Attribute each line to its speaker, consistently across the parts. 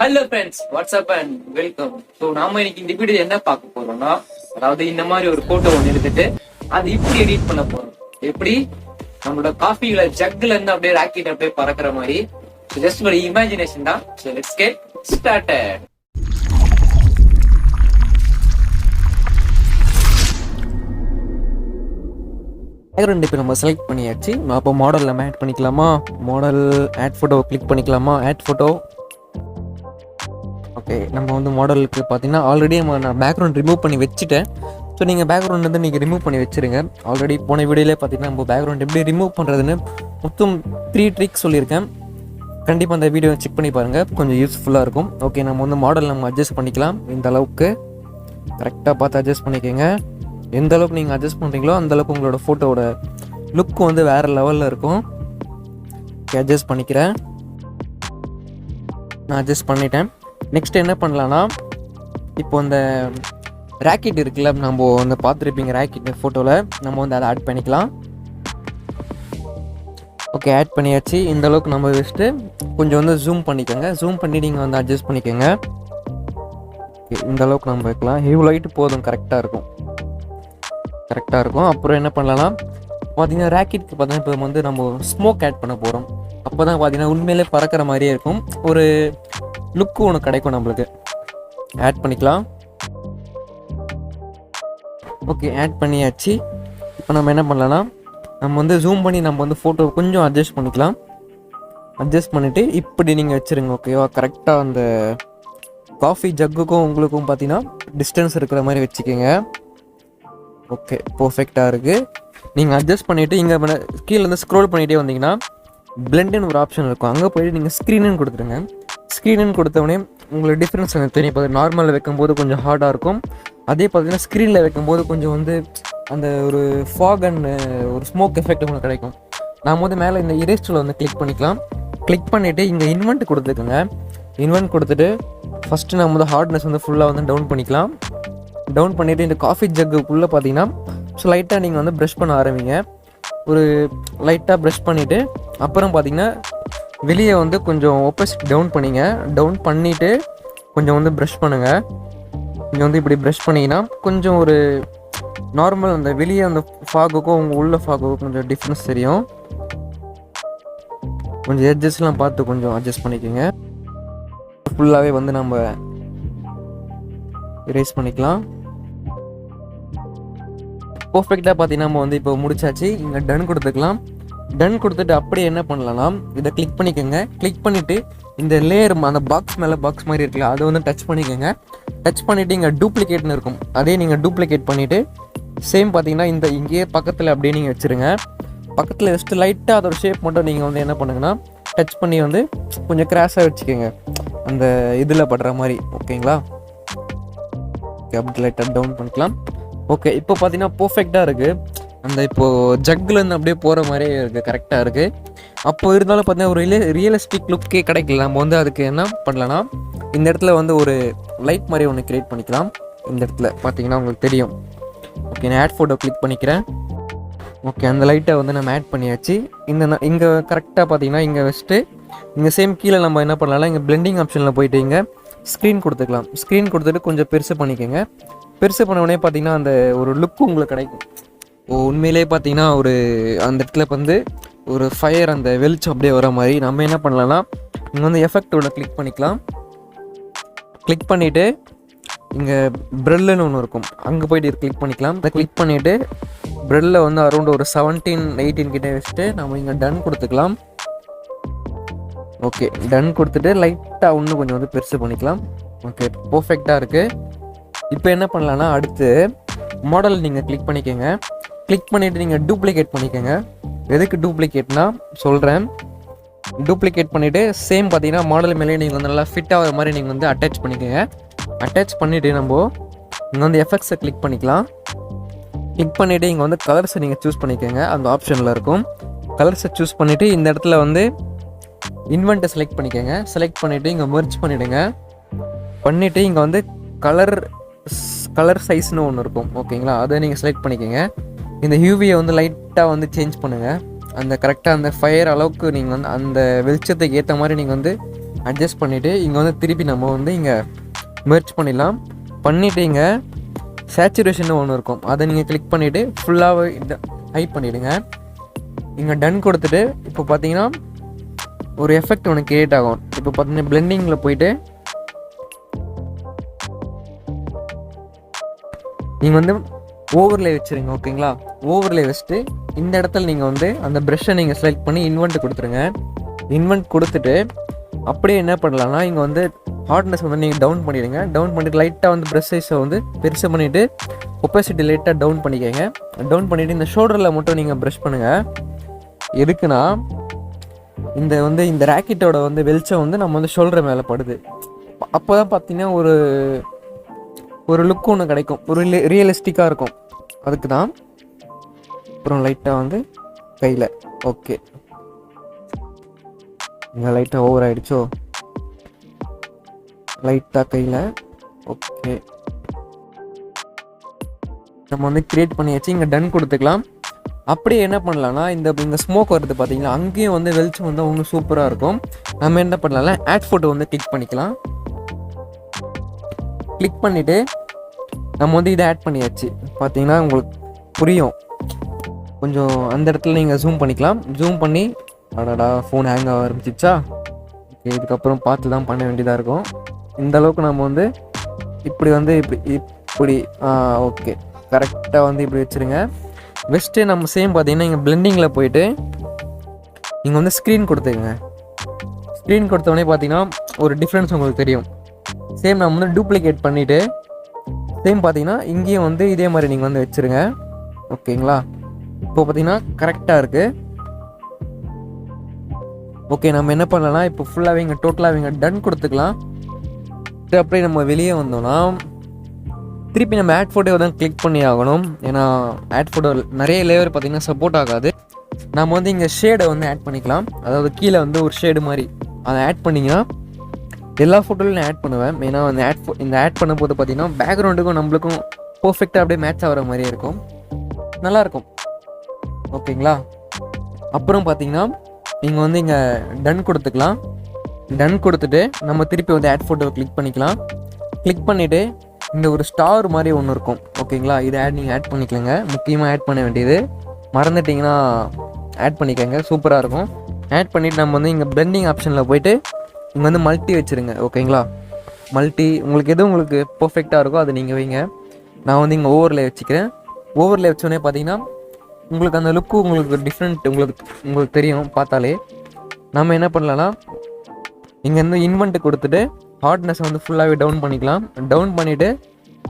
Speaker 1: Hello friends, WhatsApp and welcome. So நாம இன்னைக்கு இந்த வீடியோ என்ன பார்க்க போறோம்னா, அதாவது இந்த மாதிரி ஒரு போட்டோ ஒன்று எடுத்துட்டு அது இப்படி எடிட் பண்ண போறோம். எப்படி நம்மளோட காஃபில ஜக்ல இருந்து அப்படியே ராக்கெட் அப்படியே பறக்கிற மாதிரி. ஜஸ்ட் ஒரு இமேஜினேஷன் தான். So let's get started.
Speaker 2: Background இப்போ நம்ம செலக்ட் பண்ணியாச்சு. நான் அப்போ மாடல் நம்ம ஆட் பண்ணிக்கலாமா? மாடல் ஆட் ஃபோட்டோ கிளிக் பண்ணிக்கலாமா? Add photo. ஓகே, நம்ம வந்து மாடலுக்கு பார்த்தீங்கன்னா ஆல்ரெடி நான் பேக்ரவுண்ட் ரிமூவ் பண்ணி வச்சுட்டேன். ஸோ நீங்கள் பேக்ரவுண்ட் வந்து நீங்கள் ரிமூவ் பண்ணி வச்சுருங்க. ஆல்ரெடி போன வீடியோலே பார்த்தீங்கன்னா நம்ம பேக்ரவுண்ட் எப்படி ரிமூவ் பண்ணுறதுன்னு மொத்தம் 3 ட்ரிக்ஸ் சொல்லியிருக்கேன். கண்டிப்பாக அந்த வீடியோ செக் பண்ணி பாருங்கள், கொஞ்சம் யூஸ்ஃபுல்லாக இருக்கும். ஓகே, நம்ம வந்து மாடல் நம்ம அட்ஜஸ்ட் பண்ணிக்கலாம். இந்த அளவுக்கு கரெக்டாக பார்த்து அட்ஜஸ்ட் பண்ணிக்கோங்க. எந்த அளவுக்கு நீங்கள் அட்ஜஸ்ட் பண்ணுறீங்களோ அந்தளவுக்கு உங்களோட ஃபோட்டோவோட லுக் வந்து வேறு லெவலில் இருக்கும். ஓகே, அட்ஜஸ்ட் பண்ணிக்கிறேன். நான் அட்ஜஸ்ட் பண்ணிட்டேன். நெக்ஸ்ட் என்ன பண்ணலான்னா, இப்போ இந்த ராக்கெட் இருக்குல்ல, நம்ம வந்து பார்த்துருப்பீங்க ராக்கெட் ஃபோட்டோவில், நம்ம வந்து அதை ஆட் பண்ணிக்கலாம். ஓகே, ஆட் பண்ணியாச்சு. இந்த அளவுக்கு நம்ம வச்சுட்டு கொஞ்சம் வந்து ஜூம் பண்ணிக்கோங்க. ஜூம் பண்ணி நீங்கள் வந்து அட்ஜஸ்ட் பண்ணிக்கோங்க. ஓகே, இந்த அளவுக்கு நம்ம வைக்கலாம். இவ்வளோ ஹைட்டு போதும், கரெக்டாக இருக்கும். அப்புறம் என்ன பண்ணலாம்னா, பார்த்தீங்கன்னா ராக்கெட்டுக்கு பார்த்தீங்கன்னா இப்போ வந்து நம்ம ஸ்மோக் ஆட் பண்ண போகிறோம். அப்போ தான் பார்த்தீங்கன்னா உண்மையிலே பறக்கிற மாதிரியே இருக்கும். ஒரு லுக்கு ஒன்று கிடைக்கும் நம்மளுக்கு. ஆட் பண்ணிக்கலாம். ஓகே, ஆட் பண்ணியாச்சு. இப்போ நம்ம என்ன பண்ணலாம்னா, நம்ம வந்து ஜூம் பண்ணி நம்ம வந்து ஃபோட்டோ கொஞ்சம் அட்ஜஸ்ட் பண்ணிக்கலாம். அட்ஜஸ்ட் பண்ணிவிட்டு இப்படி நீங்கள் வச்சுருங்க. ஓகேவா? கரெக்டாக அந்த காஃபி ஜக்குக்கும் உங்களுக்கும் பார்த்தீங்கன்னா டிஸ்டன்ஸ் இருக்கிற மாதிரி வச்சுக்கோங்க. ஓகே, பர்ஃபெக்டாக இருக்குது. நீங்கள் அட்ஜஸ்ட் பண்ணிவிட்டு இங்கே கீழே வந்து ஸ்க்ரோல் பண்ணிகிட்டே வந்தீங்கன்னா பிளெண்டுன்னு ஒரு ஆப்ஷன் இருக்கும். அங்கே போய்ட்டு நீங்கள் ஸ்க்ரீனுன்னு கொடுத்துருங்க. ஸ்க்ரீனுன்னு கொடுத்தவொடனே உங்களுக்கு டிஃப்ரென்ஸ் எனக்கு தெரியும். இப்போ நார்மலில் வைக்கும்போது கொஞ்சம் ஹார்டாக இருக்கும். அதே பார்த்தீங்கன்னா ஸ்க்ரீனில் வைக்கும்போது கொஞ்சம் வந்து அந்த ஒரு ஃபாக் அண்ட் ஒரு ஸ்மோக் எஃபெக்ட் உங்களுக்கு கிடைக்கும். நாம் வந்து மேலே இந்த இரேஸ்டரில் வந்து கிளிக் பண்ணிக்கலாம். கிளிக் பண்ணிவிட்டு இங்கே இன்வென்ட் கொடுத்துக்கோங்க. இன்வென்ட் கொடுத்துட்டு ஃபஸ்ட்டு நம்ம வந்து ஹார்ட்னஸ் வந்து ஃபுல்லாக வந்து டவுன் பண்ணிக்கலாம். டவுன் பண்ணிவிட்டு இந்த காஃபி ஜக்குக்குள்ளே பார்த்தீங்கன்னா ஸோ லைட்டாக நீங்கள் வந்து ப்ரஷ் பண்ண ஆரம்பிங்க. ஒரு லைட்டாக ப்ரஷ் பண்ணிவிட்டு அப்புறம் பார்த்தீங்கன்னா வெளியே வந்து கொஞ்சம் ஒப்பசிட்டி டவுன் பண்ணிங்க. டவுன் பண்ணிவிட்டு கொஞ்சம் வந்து ப்ரஷ் பண்ணுங்கள். நீங்கள் வந்து இப்படி ப்ரஷ் பண்ணிங்கன்னா கொஞ்சம் ஒரு நார்மல் அந்த வெளியே அந்த ஃபாகுக்கும் உங்கள் உள்ள ஃபாகுக்கும் கொஞ்சம் டிஃப்ரென்ஸ் தெரியும். கொஞ்சம் எட்ஜஸ்லாம் பார்த்து கொஞ்சம் அட்ஜஸ்ட் பண்ணிக்கோங்க. ஃபுல்லாகவே வந்து நம்ம erase பண்ணிக்கலாம். பர்ஃபெக்டாக பார்த்தீங்கன்னா நம்ம வந்து இப்போ முடிச்சாச்சு. இங்கே டன் கொடுத்துக்கலாம். டன் கொடுத்துட்டு அப்படியே என்ன பண்ணலாம்னா, இதை கிளிக் பண்ணிக்கோங்க. கிளிக் பண்ணிவிட்டு இந்த லேயர் அந்த பாக்ஸ் மேலே பாக்ஸ் மாதிரி இருக்குல்ல, அதை வந்து டச் பண்ணிக்கோங்க. டச் பண்ணிவிட்டு இங்கே டூப்ளிகேட்னு இருக்கும், அதே நீங்கள் டூப்ளிகேட் பண்ணிவிட்டு சேம் பார்த்தீங்கன்னா இந்த இங்கேயே பக்கத்தில் அப்படியே நீங்கள் வச்சுருங்க. பக்கத்தில் வச்சுட்டு லைட்டாக அதோட ஷேப் மட்டும் நீங்கள் வந்து என்ன பண்ணுங்கன்னா டச் பண்ணி வந்து கொஞ்சம் கிராஸாக வச்சுக்கோங்க, அந்த இதில் படுற மாதிரி. ஓகேங்களா? ஓகே, அப்படி லைட்டாக டவுன் பண்ணிக்கலாம். ஓகே, இப்போ பார்த்தீங்கன்னா பர்ஃபெக்டாக இருக்குது. அந்த இப்போது ஜக்லேருந்து அப்படியே போகிற மாதிரியே இருக்குது, கரெக்டாக இருக்குது. அப்போ இருந்தாலும் பார்த்தீங்கன்னா ஒரு ரியலிஸ்டிக் லுக்கே கிடைக்கல. நம்ம வந்து அதுக்கு என்ன பண்ணலான்னா, இந்த இடத்துல வந்து ஒரு லைட் மாதிரி ஒன்று க்ரியேட் பண்ணிக்கலாம். இந்த இடத்துல பார்த்தீங்கன்னா உங்களுக்கு தெரியும். ஓகே, நான் ஆட் ஃபோட்டோ கிளிக் பண்ணிக்கிறேன். ஓகே, அந்த லைட்டை வந்து நம்ம ஆட் பண்ணியாச்சு. இங்கே கரெக்டாக பார்த்தீங்கன்னா இங்கே வச்சுட்டு இங்கே சேம் கீழே நம்ம என்ன பண்ணலாம், இங்கே பிளெண்டிங் ஆப்ஷனில் போயிட்டு இங்கே ஸ்க்ரீன் கொடுத்துக்கலாம். ஸ்க்ரீன் கொடுத்துட்டு கொஞ்சம் பெருசு பண்ணிக்கோங்க. பெருசு பண்ண உடனே பார்த்தீங்கன்னா அந்த ஒரு லுக்கு உங்களுக்கு கிடைக்கும். உண்மையிலே பார்த்தீங்கன்னா ஒரு அந்த இடத்துல வந்து ஒரு ஃபயர் அந்த வெளிச்சம் அப்படியே வர மாதிரி. நம்ம என்ன பண்ணலாம்னா, இங்கே வந்து எஃபெக்டோட கிளிக் பண்ணிக்கலாம். கிளிக் பண்ணிவிட்டு இங்கே ப்ரெல்லுன்னு ஒன்று இருக்கும், அங்கே போய்ட்டு கிளிக் பண்ணிக்கலாம். அதை கிளிக் பண்ணிவிட்டு ப்ரெல்லில் வந்து அரௌண்ட் ஒரு 17-18 கிட்டே வச்சுட்டு நம்ம இங்கே டன் கொடுத்துக்கலாம். ஓகே, டன் கொடுத்துட்டு லைட்டாக இன்னும் கொஞ்சம் வந்து பெருசு பண்ணிக்கலாம். ஓகே, பர்ஃபெக்டாக இருக்குது. இப்போ என்ன பண்ணலான்னா, அடுத்து மாடல் நீங்கள் கிளிக் பண்ணிக்கோங்க. கிளிக் பண்ணிவிட்டு நீங்கள் டூப்ளிகேட் பண்ணிக்கோங்க. எதுக்கு டூப்ளிகேட்னா சொல்கிறேன். டூப்ளிகேட் பண்ணிவிட்டு சேம் பார்த்தீங்கன்னா மாடல் மேலே நீங்கள் வந்து நல்லா ஃபிட் ஆகிற மாதிரி நீங்கள் வந்து அட்டாச் பண்ணிக்கோங்க. அட்டாச் பண்ணிவிட்டு நம்ம இங்கே வந்து எஃபெக்ட்ஸை கிளிக் பண்ணிக்கலாம். கிளிக் பண்ணிவிட்டு இங்கே வந்து கலர்ஸை நீங்கள் சூஸ் பண்ணிக்கோங்க, அந்த ஆப்ஷனில் இருக்கும். கலர்ஸை சூஸ் பண்ணிவிட்டு இந்த இடத்துல வந்து இன்வென்ட்டை செலக்ட் பண்ணிக்கோங்க. செலக்ட் பண்ணிவிட்டு இங்கே மெர்ஜ் பண்ணிவிடுங்க. பண்ணிவிட்டு இங்கே வந்து கலர் சைஸ்னு ஒன்று இருக்கும். ஓகேங்களா? அதை நீங்கள் செலக்ட் பண்ணிக்கோங்க. இந்த ஹியூவியை வந்து லைட்டாக வந்து சேஞ்ச் பண்ணுங்கள். அந்த கரெக்டாக அந்த ஃபயர் அளவுக்கு நீங்கள் வந்து அந்த வெளிச்சத்துக்கு ஏற்ற மாதிரி நீங்கள் வந்து அட்ஜஸ்ட் பண்ணிவிட்டு இங்கே வந்து திருப்பி நம்ம வந்து இங்கே மெர்ஜ் பண்ணிடலாம். பண்ணிவிட்டு இங்கே சேச்சுரேஷன் ஒன்று இருக்கும், அதை நீங்கள் கிளிக் பண்ணிவிட்டு ஃபுல்லாகவே ஹைட் பண்ணிவிடுங்க. இங்கே டன் கொடுத்துட்டு இப்போ பார்த்தீங்கன்னா ஒரு எஃபெக்ட் ஒன்று கிரியேட் ஆகும். இப்போ பார்த்தீங்கன்னா பிளெண்டிங்கில் போயிட்டு நீங்கள் வந்து ஓவர்லே வச்சுருங்க. ஓகேங்களா, ஓவர்லே வச்சுட்டு இந்த இடத்துல நீங்கள் வந்து அந்த ப்ரெஷ்ஷை நீங்கள் செலக்ட் பண்ணி இன்வெர்ட் கொடுத்துருங்க. இன்வெர்ட் கொடுத்துட்டு அப்படியே என்ன பண்ணலாம்னா இங்கே வந்து ஹார்ட்னஸ் வந்து நீங்கள் டவுன் பண்ணிவிடுங்க. டவுன் பண்ணிவிட்டு லைட்டாக வந்து ப்ரெஷ் சைஸை வந்து பெருசாக பண்ணிவிட்டு ஒப்பாசிட்டி லைட்டாக டவுன் பண்ணிக்கோங்க. டவுன் பண்ணிவிட்டு இந்த ஷோல்டரில் மட்டும் நீங்கள் ப்ரெஷ் பண்ணுங்கள். எதுக்குன்னா இந்த வந்து இந்த ராக்கெட்டோட வந்து வெளிச்சம் வந்து நம்ம வந்து ஷோல்டர் மேலே படுது. அப்போ தான் பார்த்தீங்கன்னா ஒரு லுக் ஒன்று கிடைக்கும், ஒரு ரியலிஸ்டிக்காக இருக்கும். அதுக்கு தான். அப்புறம் லைட்டாக வந்து கையில் ஓகே, இங்கே லைட்டாக ஓவர் ஆகிடுச்சோ, லைட்டாக கையில் ஓகே நம்ம வந்து க்ரியேட் பண்ணியாச்சு. இங்கே டன் கொடுத்துக்கலாம். அப்படியே என்ன பண்ணலாம்னா இங்கே ஸ்மோக் வருது பார்த்தீங்களா, அங்கேயும் வந்து வெளிச்சம் வந்து ஒன்றும் சூப்பராக இருக்கும். நம்ம என்ன பண்ணலாம்னா ஆட் ஃபோட்டோ வந்து கிளிக் பண்ணிக்கலாம். கிளிக் பண்ணிவிட்டு நம்ம வந்து இதை ஆட் பண்ணியாச்சு. பார்த்தீங்கன்னா உங்களுக்கு புரியும் கொஞ்சம். அந்த இடத்துல நீங்கள் ஜூம் பண்ணிக்கலாம். ஜூம் பண்ணி அடடா ஃபோன் ஹேங் ஆக ஆரம்பிச்சிச்சா. ஓகே, இதுக்கப்புறம் பார்த்து தான் பண்ண வேண்டியதாக இருக்கும். இந்த அளவுக்கு நம்ம வந்து இப்படி வந்து இப்படி ஓகே கரெக்டாக வந்து இப்படி வச்சுருங்க. வெஸ்ட்டு நம்ம சேம் பார்த்தீங்கன்னா இங்கே பிளெண்டிங்கில் போயிட்டு இங்கே வந்து ஸ்க்ரீன் கொடுத்துருங்க. ஸ்க்ரீன் கொடுத்தோடனே பார்த்தீங்கன்னா ஒரு டிஃப்ரென்ஸ் உங்களுக்கு தெரியும். சேம் நம்ம வந்து டூப்ளிகேட் பண்ணிவிட்டு சேம் பார்த்தீங்கன்னா இங்கேயும் வந்து இதே மாதிரி நீங்கள் வந்து வச்சுருங்க. ஓகேங்களா, இப்போ பார்த்தீங்கன்னா கரெக்டாக இருக்குது. ஓகே, நம்ம என்ன பண்ணலாம் இப்போ ஃபுல்லாகவே இங்கே டோட்டலாகவே இங்கே டன் கொடுத்துக்கலாம். அப்படியே நம்ம வெளியே வந்தோம்னா திருப்பி நம்ம ஆட் ஃபோட்டோ தான் கிளிக் பண்ணி ஆகணும். ஏன்னா ஆட் ஃபோட்டோ நிறைய லேயர் பார்த்தீங்கன்னா சப்போர்ட் ஆகாது. நம்ம வந்து இங்கே ஷேடை வந்து ஆட் பண்ணிக்கலாம். அதாவது கீழே வந்து ஒரு ஷேடு மாதிரி அதை ஆட் பண்ணிங்கன்னா எல்லா ஃபோட்டோலையும் நான் ஆட் பண்ணுவேன். மெயினாக அந்த இந்த ஆட் பண்ணும்போது பார்த்தீங்கன்னா பேக்ரவுண்டுக்கும் நம்மளுக்கும் பர்ஃபெக்டாக அப்படியே மேட்ச் ஆகிற மாதிரியே இருக்கும், நல்லாயிருக்கும். ஓகேங்களா, அப்புறம் பார்த்தீங்கன்னா நீங்கள் வந்து இங்கே டன் கொடுத்துக்கலாம். டன் கொடுத்துட்டு நம்ம திருப்பி வந்து ஆட் ஃபோட்டோவை கிளிக் பண்ணிக்கலாம். கிளிக் பண்ணிவிட்டு இந்த ஒரு ஸ்டார் மாதிரி ஒன்று இருக்கும். ஓகேங்களா, இதை நீங்கள் ஆட் பண்ணிக்கலங்க. முக்கியமாக ஆட் பண்ண வேண்டியது, மறந்துட்டிங்கன்னா ஆட் பண்ணிக்கோங்க, சூப்பராக இருக்கும். ஆட் பண்ணிவிட்டு நம்ம வந்து இங்கே பிளெண்டிங் ஆப்ஷனில் போயிட்டு இங்கே வந்து மல்டி வச்சுருங்க. ஓகேங்களா, மல்டி உங்களுக்கு எது உங்களுக்கு பர்ஃபெக்டாக இருக்கோ அதை நீங்கள் வைங்க. நான் வந்து இங்கே ஓவர்லே வச்சுக்கிறேன். ஓவர்லே வச்சோடனே பார்த்தீங்கன்னா உங்களுக்கு அந்த லுக்கு உங்களுக்கு டிஃப்ரெண்ட் உங்களுக்கு தெரியும் பார்த்தாலே. நம்ம என்ன பண்ணலாம்னா இங்கேருந்து இன்வெர்ட் கொடுத்துட்டு ஹார்ட்னஸ் வந்து ஃபுல்லாகவே டவுன் பண்ணிக்கலாம். டவுன் பண்ணிவிட்டு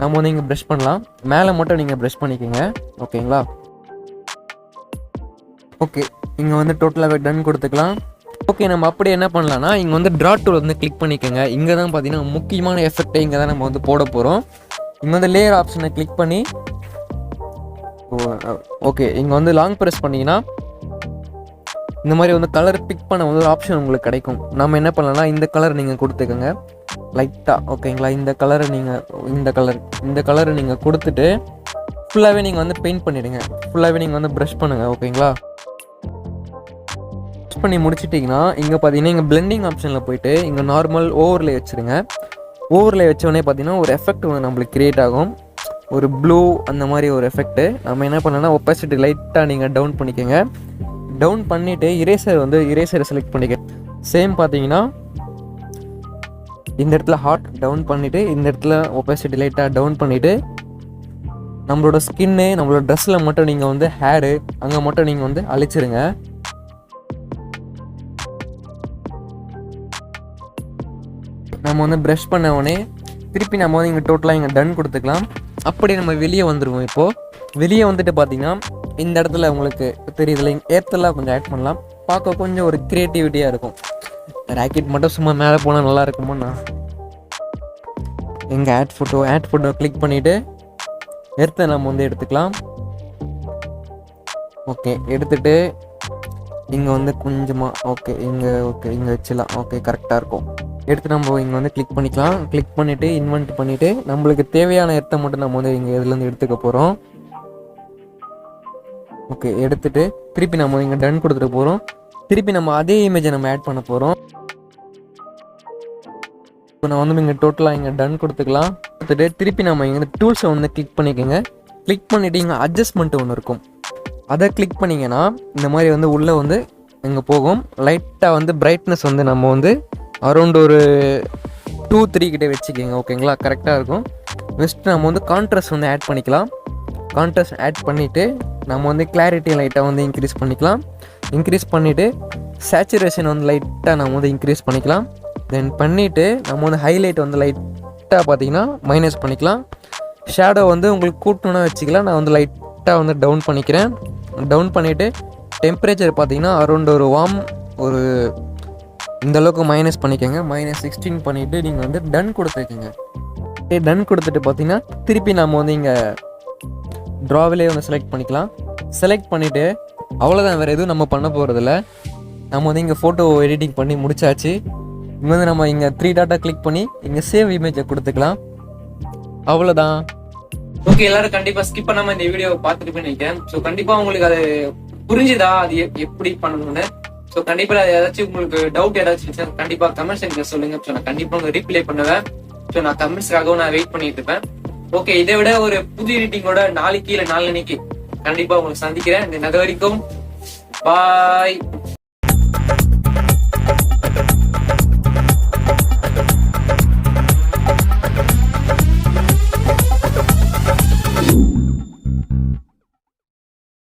Speaker 2: நம்ம வந்து இங்கே ப்ரெஷ் பண்ணலாம். மேலே மட்டும் நீங்கள் ப்ரெஷ் பண்ணிக்கோங்க. ஓகேங்களா, ஓகே இங்கே வந்து டோட்டலாகவே டன் கொடுத்துக்கலாம். ஓகே, நம்ம அப்படியே என்ன பண்ணலாம்னா இங்கே வந்து ட்ரா டூல் வந்து கிளிக் பண்ணிக்கோங்க. இங்கே தான் பார்த்தீங்கன்னா முக்கியமான எஃபெக்டை இங்கே தான் நம்ம வந்து போட போகிறோம். இங்கே வந்து லேயர் ஆப்ஷனை கிளிக் பண்ணி ஓகே இங்கே வந்து லாங் ப்ரெஸ் பண்ணிங்கன்னா இந்த மாதிரி வந்து கலர் பிக் பண்ண வந்து ஒரு ஆப்ஷன் உங்களுக்கு கிடைக்கும். நம்ம என்ன பண்ணலாம்னா இந்த கலர் நீங்கள் கொடுத்துக்கோங்க லைட்டாக. ஓகேங்களா, இந்த கலரை நீங்கள் கொடுத்துட்டு ஃபுல்லாகவே நீங்கள் வந்து பெயிண்ட் பண்ணிவிடுங்க. ஃபுல்லாகவே நீங்கள் வந்து ப்ரஷ் பண்ணுங்கள். ஓகேங்களா, ப்ரஷ் பண்ணி முடிச்சிட்டிங்கன்னா இங்கே பார்த்தீங்கன்னா இங்கே பிளெண்டிங் ஆப்ஷனில் போயிட்டு இங்கே நார்மல் ஓவர்லே வச்சுருங்க. ஓவர்லே வச்சோடனே பார்த்தீங்கன்னா ஒரு எஃபெக்ட் வந்து நம்மளுக்கு க்ரியேட் ஆகும், ஒரு ப்ளூ அந்த மாதிரி ஒரு எஃபெக்ட்டு. நம்ம என்ன பண்ணோன்னா ஒப்பாசிட்டி லைட்டாக நீங்கள் டவுன் பண்ணிக்கோங்க. டவுன் பண்ணிவிட்டு இரேசரை செலக்ட் பண்ணிக்க. சேம் பார்த்தீங்கன்னா இந்த இடத்துல ஹார்ட் டவுன் பண்ணிவிட்டு இந்த இடத்துல ஒப்பாசிட்டி லைட்டாக டவுன் பண்ணிவிட்டு நம்மளோட ஸ்கின்னு நம்மளோட ட்ரெஸ்ஸில் மட்டும் நீங்கள் வந்து ஹேரு அங்கே மட்டும் நீங்கள் வந்து அழிச்சிருங்க. நம்ம வந்து ப்ரஷ் பண்ண உடனே திருப்பி நம்ம வந்து இங்கே டோட்டலாக இங்கே டன் கொடுத்துக்கலாம். அப்படியே நம்ம வெளியே வந்துடுவோம். இப்போது வெளியே வந்துட்டு பார்த்தீங்கன்னா இந்த இடத்துல உங்களுக்கு தெரியுதுல ஏர்த்தெல்லாம் கொஞ்சம் ஆட் பண்ணலாம். பார்க்க கொஞ்சம் ஒரு க்ரியேட்டிவிட்டியாக இருக்கும். ராக்கெட் மட்டும் சும்மா மேலே போனால் நல்லா இருக்குமோண்ணா. எங்கள் ஆட் ஃபோட்டோ கிளிக் பண்ணிவிட்டு எர்த்தை நம்ம வந்து எடுத்துக்கலாம். ஓகே, எடுத்துகிட்டு இங்கே வந்து கொஞ்சமாக இங்கே வச்சிடலாம். ஓகே, கரெக்டாக இருக்கும். எடுத்து நம்ம இங்கே வந்து கிளிக் பண்ணிக்கலாம். கிளிக் பண்ணிவிட்டு இன்வெர்ட் பண்ணிவிட்டு நம்மளுக்கு தேவையான எர்த்தை மட்டும் நம்ம வந்து இங்கே இதுலேருந்து எடுத்துக்க போகிறோம். ஓகே, எடுத்துகிட்டு திருப்பி நம்ம இங்கே டன் கொடுத்துட்டு போகிறோம். திருப்பி நம்ம அதே இமேஜை நம்ம ஆட் பண்ண போகிறோம். இப்போ நான் வந்து இங்கே டோட்டலாக இங்கே டன் கொடுத்துக்கலாம். கொடுத்துட்டு திருப்பி நம்ம இங்கே டூல்ஸை வந்து கிளிக் பண்ணிக்கோங்க. கிளிக் பண்ணிவிட்டு இங்கே அட்ஜஸ்ட்மெண்ட் ஒன்று இருக்கும், அதை கிளிக் பண்ணிங்கன்னா இந்த மாதிரி வந்து உள்ளே வந்து இங்கே போகும். லைட்டாக வந்து பிரைட்னஸ் வந்து நம்ம வந்து அரௌண்ட் ஒரு 2-3 கிட்டே வச்சுக்கோங்க. ஓகேங்களா, கரெக்டாக இருக்கும். நெக்ஸ்ட் நம்ம வந்து கான்ட்ராஸ்ட் வந்து ஆட் பண்ணிக்கலாம். கான்ட்ராஸ்ட் ஆட் பண்ணிவிட்டு நம்ம வந்து கிளாரிட்டி லைட்டாக வந்து இன்க்ரீஸ் பண்ணிக்கலாம். இன்க்ரீஸ் பண்ணிவிட்டு சேச்சுரேஷன் வந்து லைட்டாக நம்ம வந்து இன்க்ரீஸ் பண்ணிக்கலாம். தென் பண்ணிவிட்டு நம்ம வந்து ஹைலைட் வந்து லைட்டாக பார்த்திங்கன்னா மைனஸ் பண்ணிக்கலாம். ஷேடோ வந்து உங்களுக்கு கூட்டணுன்னா வச்சுக்கலாம். நான் வந்து லைட்டாக வந்து டவுன் பண்ணிக்கிறேன். டவுன் பண்ணிவிட்டு டெம்பரேச்சர் பார்த்திங்கன்னா அரௌண்ட் ஒரு வார்ம் ஒரு இந்தளவுக்கு மைனஸ் பண்ணிக்கோங்க. -16 பண்ணிவிட்டு நீங்கள் வந்து டன் கொடுத்துருக்கீங்க. டன் கொடுத்துட்டு பார்த்தீங்கன்னா திருப்பி நம்ம வந்து இங்கே ட்ராவிலே வந்து செலக்ட் பண்ணிக்கலாம். செலக்ட் பண்ணிவிட்டு அவ்வளோதான், வேறு எதுவும் நம்ம பண்ண போகிறதில்ல. நம்ம வந்து இங்கே ஃபோட்டோ எடிட்டிங் பண்ணி முடிச்சாச்சு. இங்கே வந்து நம்ம இங்கே 3 டாட்டா கிளிக் பண்ணி இங்கே சேவ் இமேஜை கொடுத்துக்கலாம். அவ்வளோதான்.
Speaker 1: ஓகே, எல்லாரும் கண்டிப்பா ஸ்கிப் பண்ணாம இந்த வீடியோவை பார்த்துட்டு நினைக்கிறேன். ஸோ கண்டிப்பா உங்களுக்கு அது புரிஞ்சுதா அது எப்படி பண்ணணும்னு. ஸோ கண்டிப்பா ஏதாச்சும் உங்களுக்கு டவுட் ஏதாச்சும் இருந்துச்சுன்னா கண்டிப்பா கமெண்ட்ஸ் எனக்கு சொல்லுங்க. ஸோ நான் கண்டிப்பா உங்களுக்கு ரீப்ளை பண்ணுவேன். ஸோ நான் கமெண்ட்ஸ்க்காகவும் நான் வெயிட் பண்ணிட்டு இருப்பேன். ஓகே, இதை விட ஒரு புது எடிட்டிங்கோட நாளைக்கு இல்லை நாளன்னைக்கு கண்டிப்பா உங்களுக்கு சந்திக்கிறேன். அது வரைக்கும் பாய்.